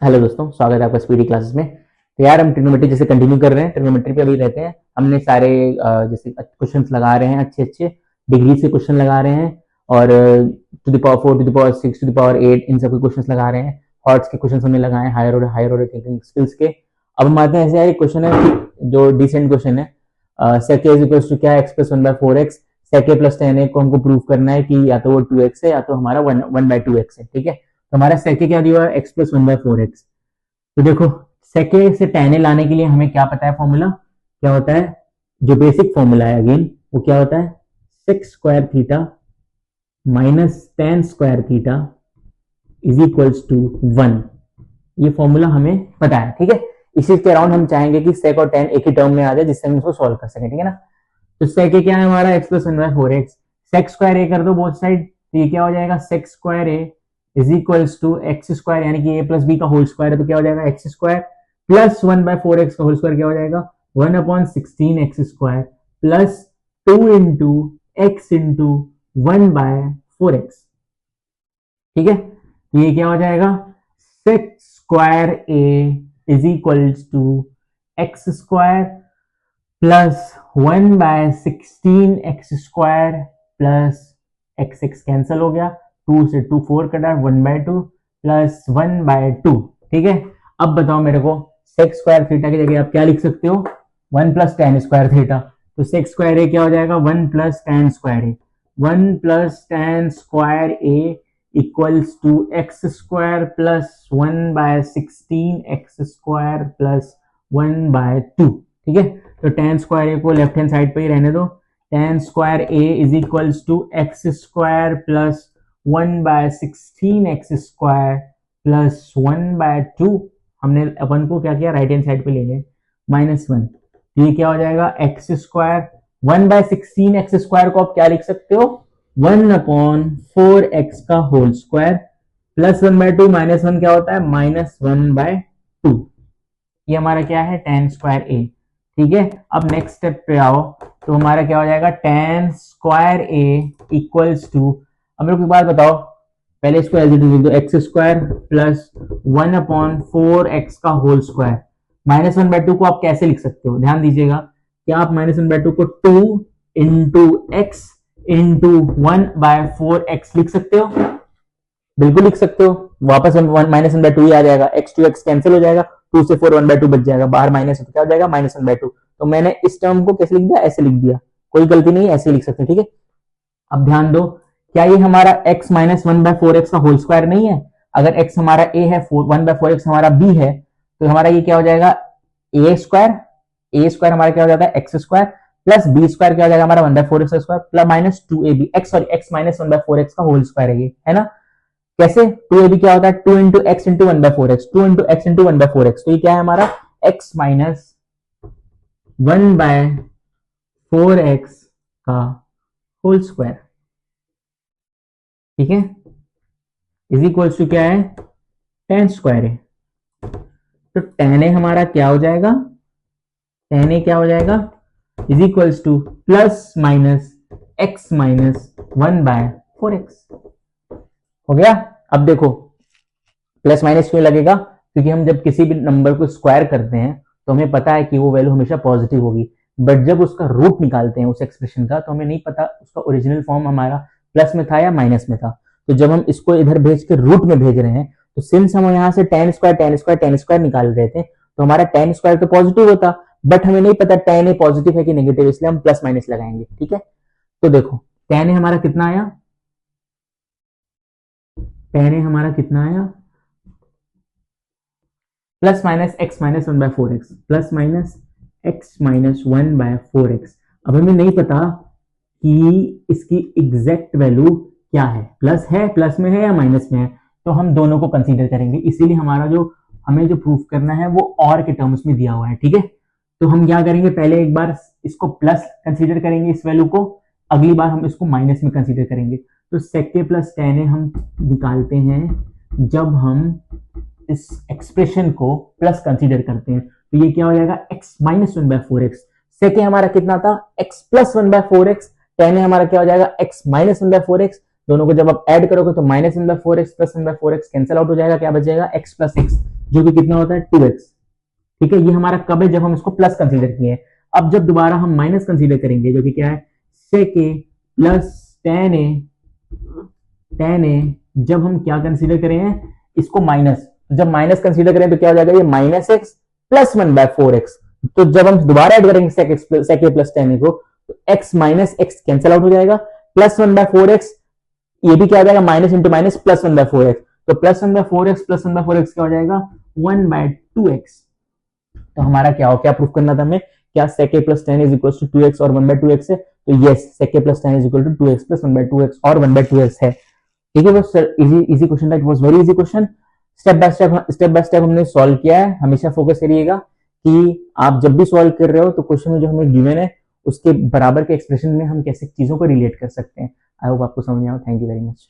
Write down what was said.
Hello दोस्तों, स्वागत है आपका स्पीडी क्लासेस में। तो यार हम ट्रिग्नोमेट्री जैसे कंटिन्यू कर रहे हैं, ट्रिग्नोमेट्री पे अभी रहते हैं। हमने सारे जैसे क्वेश्चंस लगा रहे हैं, अच्छे अच्छे डिग्री से क्वेश्चन लगा रहे हैं और to the power 4 to the power 6 to the power 8 इन सब के क्वेश्चंस लगा रहे हैं। हॉट्स के क्वेश्चंस हमने लगाए हैं, हायर ऑर्डर थिंकिंग स्किल्स के। अब हम आते हैं ऐसे यार, एक क्वेश्चन है जो डिसेंट क्वेश्चन है। sec a is equals to क्या, x plus 1/4x। sec a plus tan a को हमको प्रूव करना है कि या तो वो 2x है या तो हमारा 1/2x है। ठीक है, तो हमारा sec a क्या दिया हुआ है, x plus 1/4x। तो देखो, sec a से tan a लाने के लिए हमें क्या पता है, फॉर्मूला क्या होता है, जो बेसिक फॉर्मूला है अगेन वो क्या होता है, sec square theta minus tan square theta is equals to 1। ये फॉर्मूला हमें पता है। ठीक है, इसी के अराउंड हम चाहेंगे कि sec और tan एक ही टर्म में आ जाए जिससे हम इसको सॉल्व कर सकें। ठीक है ना, तो sec a क्या है हमारा, x plus 1/4x। sec square a कर दो बोथ साइड, तो ये क्या हो जाएगा, sec square a is equals to x square, यानी कि a प्लस बी का होल स्क्वायर है, तो क्या हो जाएगा एक्स स्क्वायर प्लस 1/4x का होल स्क्वायर क्या हो जाएगा 1/16x square plus 2 into x into 1/4x। ठीक है, ये क्या हो जाएगा, sec square a is equals to x square plus 1/16x square plus x x cancel हो गया, 2 से 2 4 कटा, 1/2 प्लस 1/2। ठीक है, अब बताओ मेरे को, sec स्क्वायर थीटा की जगह आप क्या लिख सकते हो, 1 प्लस tan स्क्वायर थीटा। तो sec स्क्वायर a क्या हो जाएगा, 1 plus tan square a, 1 plus tan square a equals to x square plus 1/16x square plus 1/2। ठीक है, तो tan स्क्वायर a को लेफ्ट हैंड साइड पे ही रहने दो, tan square a is equals to x square plus 1/16x square plus 1/2। हमने अपन को क्या किया, राइट हैंड साइड पे ले गए -1। ये क्या हो जाएगा, एक्स स्क्वायर 1/16x स्क्वायर को आप क्या लिख सकते हो, 1/4x का होल स्क्वायर प्लस 1/2 -1 क्या होता है -1/2। ये हमारा क्या है, tan स्क्वायर a। ठीक है, अब नेक्स्ट स्टेप पे आओ, तो हमारा क्या हो जाएगा, tan square a equals to, अब मेरे को एक बात बताओ, पहले इसको एज इट इज लिख दो, एक्स स्क्वायर प्लस 1/4x का होल स्क्वायर। -1/2 को आप कैसे लिख सकते हो, ध्यान दीजिएगा, क्या आप -1/2 को 2 इंटू एक्स इंटू 1/4x लिख सकते हो, बिल्कुल लिख सकते हो। वापस -1/2 ही आ जाएगा, x टू x कैंसिल हो जाएगा, 2 से 4 1/2 बच जाएगा, बाहर माइनस तो क्या हो जाएगा -1/2। तो मैंने इस टर्म को कैसे लिख दिया, ऐसे लिख दिया, कोई गलती नहीं, ऐसे लिख सकते। ठीक है, अब ध्यान दो, क्या ये हमारा x माइनस 1/4x का होल स्क्वायर नहीं है, अगर x हमारा a है, 1/4x हमारा b है, तो हमारा ये क्या हो जाएगा, a स्क्वायर हमारा क्या हो जाता है x square plus b square क्या हो जाएगा हमारा 1/4x square plus minus 2ab, x minus 1/4x का होल स्क्वायर है ये, है ना। कैसे, 2ab क्या होता है 2 into x into 1/4x, 2 into x into 1/4x, तो ये क्या है हमारा x माइनस 1/4x का होल स्क्वायर। ठीक है, इज इक्वल्स टू क्या है, tan स्क्वायर है। तो tan a हमारा क्या हो जाएगा, tan a क्या हो जाएगा is equals two plus minus x minus 1/4x हो गया। अब देखो, प्लस माइनस क्यों लगेगा, क्योंकि हम जब किसी भी नंबर को स्क्वायर करते हैं तो हमें पता है कि वो वैल्यू हमेशा पॉजिटिव होगी, बट जब उसका रूट निकालते हैं उस एक्सप्रेशन का, तो हमें नहीं पता उसका ओरिजिनल फॉर्म हमारा प्लस में था या माइनस में था। तो जब हम इसको इधर भेज के रूट में भेज रहे हैं, तो सिंस हम यहाँ से tan स्क्वायर निकाल रहे थे, तो हमारा tan स्क्वायर तो पॉजिटिव होता, बट हमें नहीं पता tan a पॉजिटिव है कि नेगेटिव, इसलिए हम प्लस माइनस लगाएंगे। ठीक है, तो देखो tan a हमारा कितना आया, tan a हमारा कितना आया, plus minus x minus 1/4x plus minus x minus 1/4x। अब हमें नहीं पता कि इसकी एग्जैक्ट वैल्यू क्या है, प्लस है, प्लस में है या माइनस में है, तो हम दोनों को कंसीडर करेंगे। इसीलिए हमारा जो हमें जो प्रूफ करना है वो और के टर्म्स में दिया हुआ है। ठीक है, तो हम क्या करेंगे, पहले एक बार इसको प्लस कंसीडर करेंगे इस वैल्यू को, अगली बार हम इसको माइनस में कंसीडर करेंगे। तो sec a plus tan a हम निकालते हैं जब हम इस एक्सप्रेशन को प्लस कंसीडर करते हैं, तो ये क्या हो जाएगा x minus 1/4x। sec a हमारा कितना था, x plus 1/4x, tan a हमारा क्या हो जाएगा x माइनस 1/4x। दोनों को जब आप ऐड करोगे तो -1/4x plus 1/4x cancel out हो जाएगा, क्या बचेगा x प्लस x। जो कि कितना होता है 2x। ठीक है, ये हमारा कब है, जब हम इसको प्लस कंसीडर किए हैं। अब जब दोबारा हम माइनस कंसीडर करेंगे, जो कि क्या है sec a plus tan a, जब हम क्या कंसीडर करें हैं इसको माइनस, जब माइनस कंसीडर करें तो क्या हो जाएगा, ये माइनस एक्स प्लस 1/4x। तो जब हम दोबारा ऐड करेंगे sec a plus tan a को, तो x minus x cancel out हो जाएगा, प्लस 1/4x, ये भी क्या हो जाएगा minus into minus plus 1/4x। तो प्लस 1/4x प्लस 1/4x क्या हो जाएगा 1/2x। तो हमारा क्या हो, क्या प्रूफ करना था हमें, क्या sec a plus tan is equal to 2x और 1/2x है। तो yes, sec a plus tan is equal to 2x plus 1/2x और 1/2x है। ठीक है, बस इजी इजी क्वेश्चन था, it was very easy question. Step by step हमने सॉल्व किया है। हमेशा फोकस करिएगा कि आप जब भी सॉल्व कर रहे हो तो क्वेश्चन में जो हमें गिवन है उसके बराबर के एक्सप्रेशन में हम कैसे चीजों को रिलेट कर सकते हैं। आई होप आपको समझ में आया। Thank you very much.